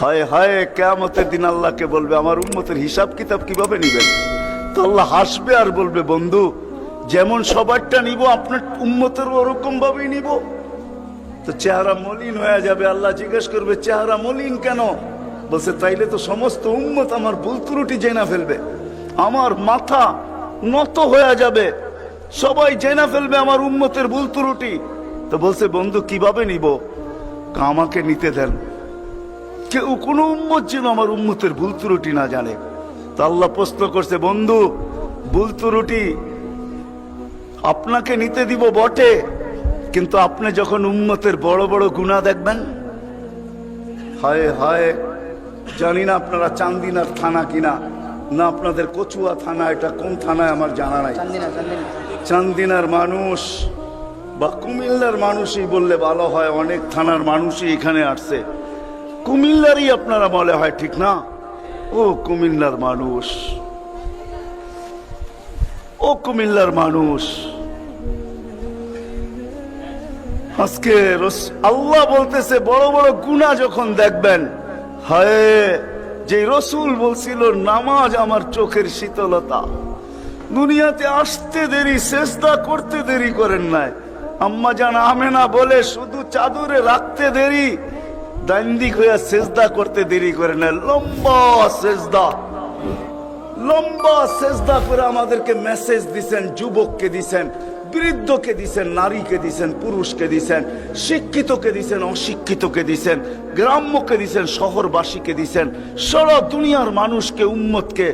হায় হায়, কিয়ামতের দিন আল্লাহকে বলবে আমার উম্মতের হিসাব কিতাব কিভাবে নিবেন? তো আল্লাহ হাসবে আর বলবে, বন্ধু যেমন সবারটা নিব আপনার উম্মতের ওরকম ভাবেই নিব। তো চেহারা মলিন হয়ে যাবে। আল্লাহ জিজ্ঞেস করবে, চেহারা মলিন কেন? বলছে, তাইলে তো সমস্ত উম্মত আমার ভুল ত্রুটি জেনা ফেলবে, আমার মাথা নত হয়ে যাবে, সবাই জেনা ফেলবে আমার উম্মতের ভুল ত্রুটি। তো বলছে, বন্ধু কিভাবে নিব? আমাকে নিতে দেন, কেউ কোনো উম্মত যেন আমার উম্মতের ভুল ত্রুটি না জানে। তো আল্লাহ প্রশ্ন করছে, বন্ধু ভুল ত্রুটি আপনাকে নিতে দিব বটে, কিন্তু আপনি যখন উম্মতের বড় বড় গুনাহ দেখবেন, হায় হায়, জানি না আপনারা চান্দিনার থানা কিনা না আপনাদের কচুয়া থানা, এটা কোন থানায় আমার জানা নাই। চান্দিনার মানুষ বা কুমিল্লার মানুষই বললে ভালো হয়, অনেক থানার মানুষই এখানে আসছে, কুমিল্লারই আপনারা বলে হয়, ঠিক না? ও কুমিল্লার মানুষ, ও কুমিল্লার মানুষ, আজকে আল্লাহ বলতেছে বড় বড় গুনাহ যখন দেখবেন, হায়, যে রসুল বলছিল নামাজ আমার চোখের শীতলতা, দুনিয়াতে আসতে দেরি, সেজদা করতে দেরি করেন নাই, আম্মা জান আমেনা বলে শুধু চাদরে রাখতে দেরি, দান্দিক হইয়া সেজদা করতে দেরি করে না, লম্বা সেজদা করে আমাদেরকে মেসেজ দিছেন, যুবককে দিছেন, বৃদ্ধকে দিছেন, নারীকে দিছেন, পুরুষকে দিছেন, শিক্ষিতকে দিছেন, অশিক্ষিতকে দিছেন, গ্রাম্যকে দিছেন, শহরবাসীকে দিছেন, সারা দুনিয়ার মানুষকে, উম্মতকে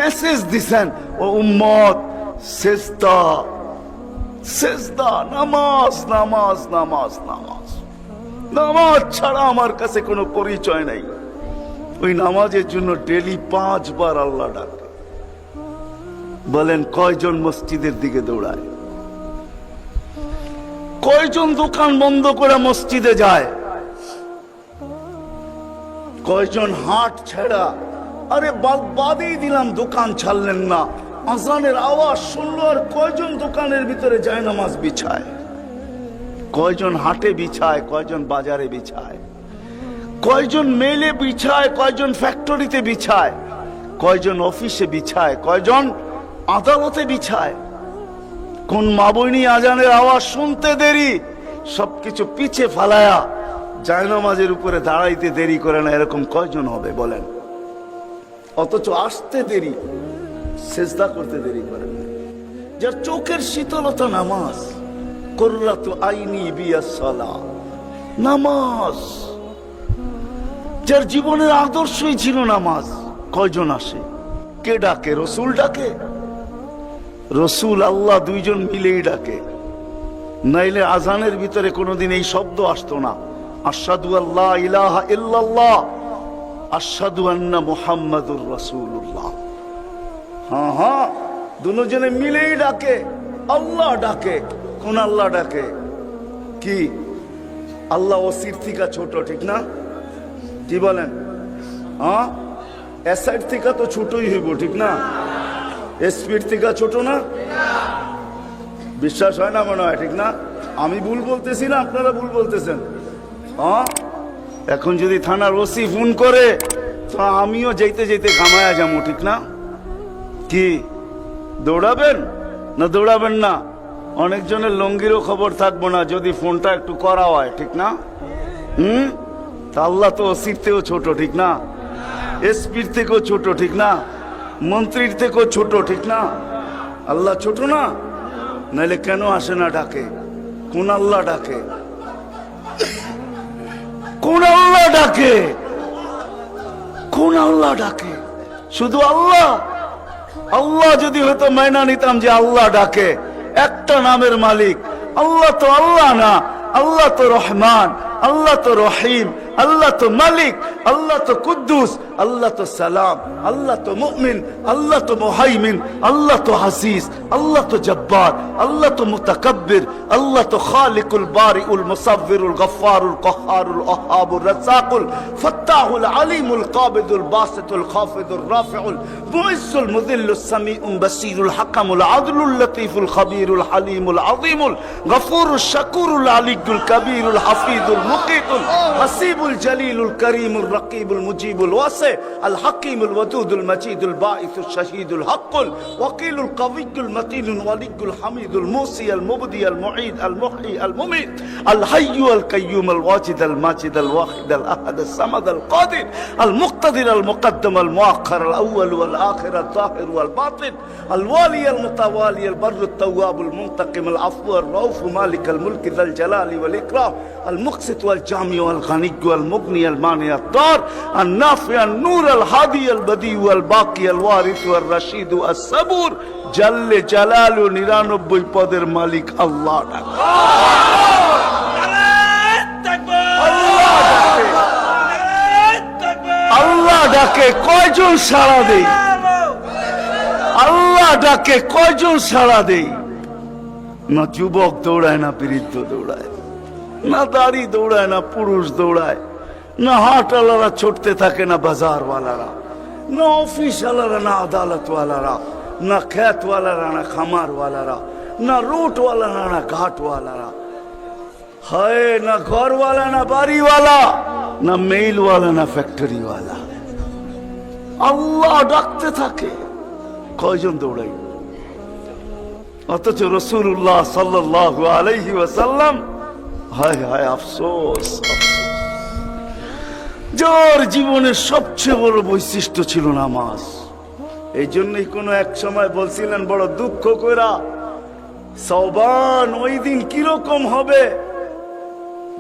মেসেজ দিছেন, ও উম্মত সেজদা সেজদা, নামাজ নামাজ নামাজ নামাজ, নামাজ ছাড়া আমার কাছে কোনো পরিচয় নাই। ওই নামাজের জন্য ডেলি 5 বার আল্লাহ ডাকে। বলেন কয়জন মসজিদের দিকে দৌড়ায়? কয়জন দোকান বন্ধ করে মসজিদে যায়? কয়জন হাট ছেড়া, আরে বাদই দিলাম দোকান ছাড়লেন না, আজানের আওয়াজ শুনলো আর কয়জন দোকানের ভিতরে যায় নামাজ বিছায়? কয়জন হাটে বিছায়, কয়জন বাজারে বিছায়, কয়জন মেলে বিছায়, কয়জন ফ্যাক্টরিতে বিছায়, কয়জন অফিসে বিছায়, কয়জন আদালতে বিছায়? কোন মা বইনি আজানের আওয়াজ শুনতে দেরি, সবকিছু পিছে ফালায়া জায়নামাজের উপরে দাঁড়াইতে দেরি করে না, এরকম কয়জন হবে বলেন? অথচ আসতে দেরি, সেজদা করতে দেরি করে না। যার চোখের শীতলতা নামাজ, কুররাতু আইনি বিয়াস সালাহ, নামাজ, যার জীবনের আদর্শই ছিল নামাজ, কয়জন আসে? কে ডাকে? রসুল ডাকে? রসুল আল্লাহ দুইজন মিলেই ডাকে, নাইলে আজানের ভিতরে কোনোদিন এই শব্দ আসতো না, আশহাদু আল্লা ইলাহা ইল্লাল্লাহ, আশহাদু আন্না মুহাম্মাদুর রাসূলুল্লাহ। হ্যাঁ হ্যাঁ, দুজনে মিলেই ডাকে, আল্লাহ ডাকে। কোন আল্লাহ ডাকে? কি আল্লাহ ওসির থেকে ছোট, ঠিক না? কি বলেন? হ্যাঁ, এসআইড থেকে তো ছোটই হইব, ঠিক না? এসপির থেকে ছোট না? বিশ্বাস হয় না মনে হয়, ঠিক না? আমি ভুল বলতেছি না, আপনারা ভুল বলতেছেন। হ্যাঁ, এখন যদি থানার ওসি ফোন করে তো আমিও যেতে যেতে ঘামায়া যাবো, ঠিক না? কি দৌড়াবেন না দৌড়াবেন না? অনেকজনের লঙ্গিরও খবর থাকবো না যদি ফোনটা একটু করা হয়, ঠিক না? তা আল্লাহ তো ওসির থেকেও ছোট, ঠিক না? এসপির থেকেও ছোট, ঠিক না? মন্ত্রীর থেকেও ছোট, ঠিক না? আল্লাহ ছোট না? নাইলে কেন আসে না ডাকে? কোন আল্লাহ ডাকে? কোন আল্লাহ ডাকে? কোন আল্লাহ ডাকে? শুধু আল্লাহ? আল্লাহ যদি হয়তো মাইনা নিতাম যে আল্লাহ ডাকে, একটা নামের মালিক আল্লাহ, তো আল্লাহ না, আল্লাহ তো রহমান, আল্লাহ তো রহিম, আল্লাহ তো মালিক, আল্লাহ তো কুদ্দুস, আল্লাহ তো সালাম, আল্লাহ তো মুমিন, আল্লাহ তো মুহাইমিন, আল্লাহ তো হাসিস, আল্লাহ তো জব্বার, আল্লাহ তো মুতাকাব্বির, আল্লাহ তো খালিকুল বারিউল মুসাব্বিরুল গফফারুল কহ্হারুল ওয়াহ্হাবুর রাজ্জাকুল ফাত্তাহুল আলিমুল কাবিদুল বাসিতুল খাফিদুর রাফিউল মুইজ্জুল মুযিল্লুস সামিউল বাসীরুল হাকামুল আদলুল লতীফুল খবীরুল হালিমুল আযীমুল গফুরুশ শাকুরুল আলিয়্যুল কবীরুল হাফিজুল মুকিতুল হাসিব হাবিবুল জালিলুল করিমুল রকিবুল মুজিবুল ওয়াসি আল হাকিমুল ওয়াদুদুল মাজিদুল বাঈসুল শাহীদুল হকুল ওয়াকিলুল কওয়িয়ুল মতিনুল ওয়ালিয়ুল হামিদুল মুসি আল মুবদি আল মুঈদ আল মুহয়ি আল মুমীত আল হাইয়্যু আল কাইয়্যুম আল ওয়াজিদ আল মাজিদ আল ওয়াহিদ আল আহাদ আল সামাদ আল কাদির আল মুক্তাদির আল মুকদ্দম আল মুআখ্খার আল আউয়াল ওয়াল আখির আল যাহির ওয়াল বাতিন আল ওয়ালি আল মুতাওয়ালি আল বাররু আত তাওয়াবুল মুনতাকিম আল আফু আর রাউফ মালিক আল মুলক যাল জালালি ওয়াল ইকরাম আল মুকসিত ওয়াল জামি ওয়াল গানি ওয়াল মুগনি আল মানি আত দার আন নাফি আন নূর আল হাদি আল বদি ওয়াল বাকি আল ওয়ারিস ওয়াল রশিদ আস সাবুর জাল্লে জালালু 99 পদের মালিক আল্লাহ আল্লাহ ডাকে কয়জন সাড়া দেই আল্লাহ ডাকে কয়জন সাড়া দেই না যুবক দৌড়ায় না বৃদ্ধ দৌড়ায় না দাড়ি দৌড়ায় না পুরুষ দৌড়ায় না হাটওয়ালারা ছুটতে থাকে না বাজারওয়ালারা না অফিসওয়ালারা না আদালতওয়ালারা না খেতওয়ালারা না খামারওয়ালারা না রুটওয়ালারা না ঘাটওয়ালারা হায় না ঘরওয়ালা না বাড়িওয়ালা না মেইলওয়ালা না ফ্যাক্টরিওয়ালা আল্লাহ ডাকতে থাকে কয়জন দৌড়াই অথচ রাসূলুল্লাহ সাল্লাল্লাহু আলাইহি ওয়াসাল্লাম হায় হায় আফসোস যার জীবনের সবচেয়ে বড় বৈশিষ্ট্য ছিল নামাজ এই জন্যই কোন এক সময় বলছিলেন বড় দুঃখ কইরা শাওবান ওই দিন কিরকম হবে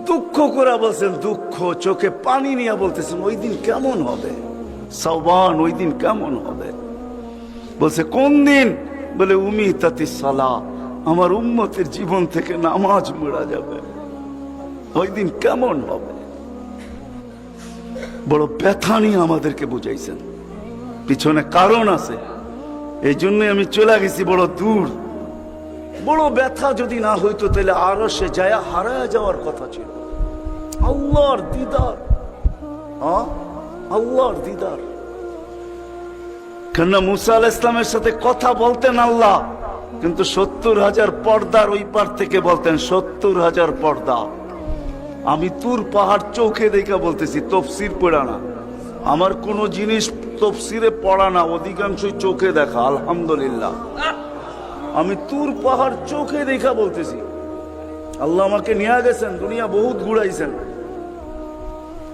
দুঃখ করে বলছেন দুঃখ চোখে পানি নিয়ে বলতেছেন ওই দিন কেমন হবে শাওবান ওই দিন কেমন হবে বলছে কোন দিন বলে উমিতাতিস সালাহ আমার উম্মতের জীবন থেকে নামাজ মুড়া যাবে ওই দিন কেমন হবে বড় ব্যথা নিয়ে আমাদেরকে বুঝাইছেন পিছনে কারণ আছে এই জন্যই আমি চলে গেছি বড় দূর বড় ব্যথা যদি না হইতো তাহলে আরো সে যায় হারায় যাওয়ার কথা ছিল আল্লাহর দিদার আল্লাহর দিদার কেন মুসা আলাইহিস সালামের সাথে কথা বলতেন আল্লাহ কিন্তু 70,000 পর্দার ওই পার থেকে বলতেন 70,000 পর্দা আমি তুর পাহাড় চোখে দেখা বলতেছি তফসির পড়া না আমার কোন জিনিস তফসিরে পড়া না অধিকাংশই চোখে দেখা আলহামদুলিল্লাহ আমি তুর পাহাড় চোখে দেখা বলতেছি আল্লাহ আমাকে নিয়ে গেছেন দুনিয়া বহুত ঘুরাইছেন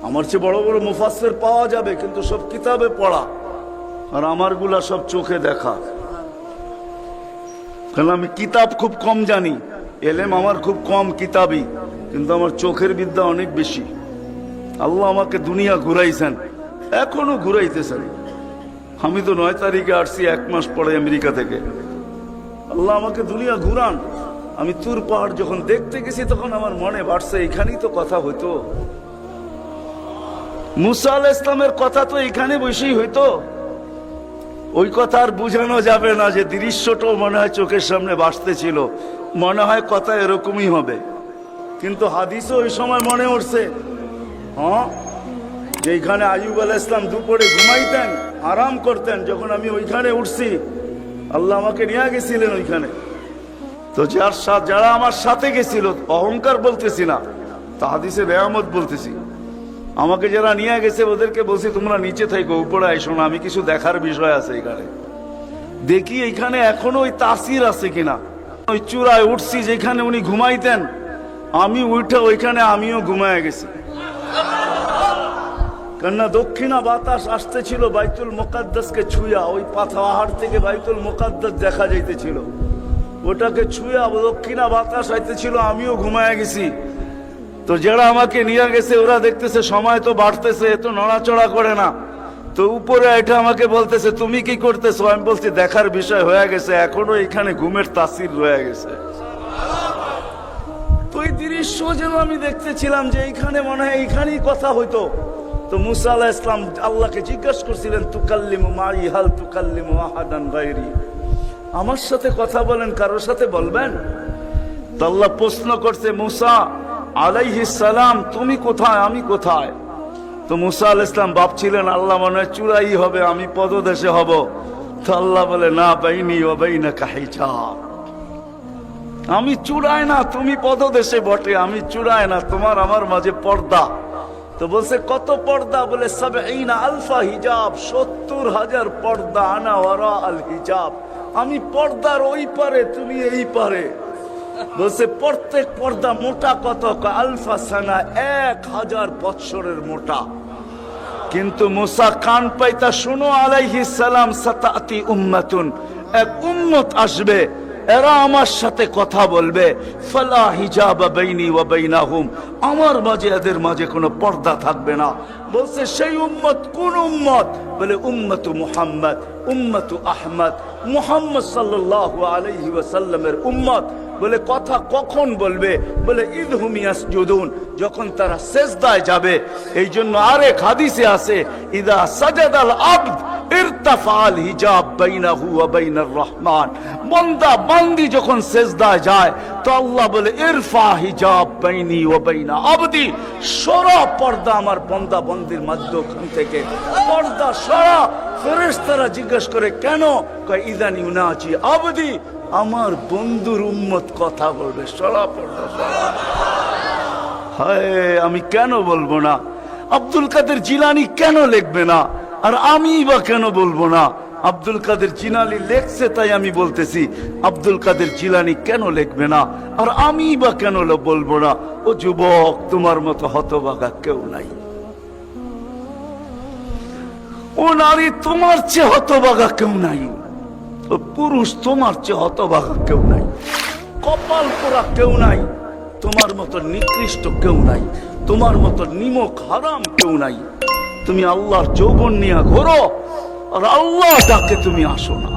আমার চেয়ে বড় বড় মুফাসসির পাওয়া যাবে কিন্তু সব কিতাবে পড়া আর আমারগুলা সব চোখে দেখা কারণ আমি কিতাব খুব কম জানি এলেম আমার খুব কম কিতাবই কিন্তু আমার চোখের বিদ্যা অনেক বেশি আল্লাহ আমাকে দুনিয়া ঘুরাইছেন এখনো ঘুরাইতেছেন আমি তো 9 তারিখে আসছি 1 মাস পরে আমেরিকা থেকে আল্লাহ আমাকে দুনিয়া ঘুরান আমি তুর পাহাড় যখন দেখতে গেছি তখন আমার মনে বাড়ছে এখানেই তো কথা হইতো মুসা আলাইহিস সালামের কথা তো এখানে বসেই হইতো ওই কথা আর বুঝানো যাবে না যে দৃশ্যটাও মনে হয় চোখের সামনে ভাসতেছিল মনে হয় কথা এরকমই হবে কিন্তু হাদিসও ওই সময় মনে উঠছে যেখানে আইয়ুব আলাইহিস সালাম দুপুরে ঘুমাইতেন আরাম করতেন যখন আমি ওইখানে উঠছি আল্লাহ আমাকে নিয়ে গেছিলেন ওইখানে তো যারা আমার সাথে গেছিল অহংকার বলতেছি না তা হাদিসে নেয়ামত বলতেছি আমাকে যারা নিয়ে গেছে ওদেরকে বলছি তোমরা নিচে থাকো উপরে আইসো না আমি কিছু দেখার বিষয় আছে এখানে দেখি এখানে এখনো ওই তাসির আছে কিনা ওই চূড়ায় উঠছি যেখানে উনি ঘুমাইতেন আমি উঠে ওইখানে আমিও ঘুমায় গেছি কেননা দক্ষিণা বাতাস আসতেছিল বাইতুল মুকাদ্দাসকে ছুঁয়া ওই পাহাড় থেকে বাইতুল মুকাদ্দাস দেখা যাইতেছিল ওটাকে ছুঁয়া দক্ষিণা বাতাস আইতেছিল আমিও ঘুমায় গেছি তো যারা আমাকে নিয়ে গেছে ওরা দেখতেছে সময় তো বাড়তেছে এত নড়াচড়া করে না তো উপরে এটা আমাকে বলতেছে তুমি কি করতেছো আমি বলছি দেখার বিষয় হয়ে গেছে এখনো এখানে ঘুমের তাসির রয়ে গেছে তো এই দৃশ্য যেন আমি দেখতেছিলাম যে এইখানে মনে হয় এইখানেই কথা হইতো তো মুসা আলাইহিস সালাম আল্লাহকে জিজ্ঞাসা করছিলেন তুকাল্লিমু মাই হাল তুকাল্লিমু আহাদান গায়রি আমার সাথে কথা বলেন কারোর সাথে বলবেন তো আল্লাহ প্রশ্ন করছে মুসা আলাইহিস সালাম তুমি কোথায় আমি কোথায় তো মুসা আলাইহিস সালাম ভাবছিলেন আল্লাহ মনে হয় চূড়াই হবে আমি পদদেশে হব তো আল্লাহ বলে না বাইনি ওয়া বাইনাকা হিজাব আমি চূড়ায় না তুমি পদদেশে বটে আমি চূড়ায় না তোমার আমার মাঝে পর্দা তো বলছে কত পর্দা? বলে ৭০ আলফা হিজাব, ৭০,০০০ পর্দা। আনা ওয়ারা আল হিজাব, আমি পর্দার ওই পারে, তুমি এই পারে। বলছে প্রত্যেক পর্দা মোটা কত? আলফা সানা, ১,০০০ বৎসরের মোটা। কিন্তু মুসা কান পাইতা, শুনো আলাইহিস সালাম, সাতাতি উম্মাতুন, এক উম্মত আসবে, এরা আমার সাথে কথা বলবে, ফালা হিজাব বাইনি ওয়া বাইনাহুম, আমার মাঝে এদের মাঝে কোনো পর্দা থাকবে না। বলছে সেই উম্মত কোন উম্মত? বলে উম্মতু মুহাম্মদ, উম্মতু আহমদ, মুহাম্মদ সাল্লাল্লাহু আলাইহি ওয়াসাল্লামের উম্মত। বলে কথা কখন বলবে? বলে ইদহুম ইয়াসজুদুন, যখন তারা সেজদায় যাবে। এই জন্য আরেক হাদিসে আছে, ইদা সাজাদাল আবদ ইরতাফাল হিজাব বাইনাহু ওয়া বাইনার রহমান, বান্দা বান্দি যখন সেজদায় যায় তো আল্লাহ বলে ইরফা হিজাব বাইনি ওয়া বাইনা আবদি, সরা পর্দা আমার বান্দা বান্দির মাঝখান থেকে, পর্দা সরা। ফেরেশতারা জিজ্ঞেস করে কেন? কয় ইদান ইউনাজি আবদি, আমার বন্ধুর উম্মত কথা বলবে, সরা পর্দা সরা। হায়, আমি কেন বলবো না? আব্দুল কাদের জিলানী কেন লিখবে না? আর আমি বা কেন বলবো না? আব্দুল কাদের জিলানী লেখছে তাই আমি বলতেছি। আব্দুল কাদের জিলানী কেন লিখবে না? আর আমি বা কেন বলবো না? ও যুবক, তোমার মতো হতভাগা কেউ নাই। ও নারী, তোমার চেয়ে হতভাগা কেউ নাই। ও পুরুষ, তোমার চেয়ে হতভাগা কেউ নাই। কপাল পোড়া কেউ নাই। তোমার মতো নিকৃষ্ট কেউ নাই। তোমার মতো নিমক হারাম কেউ নাই। তুমি আল্লাহর যৌবন নিয়ে ঘোরো, আর আল্লাহ ডাকে তুমি আসো না।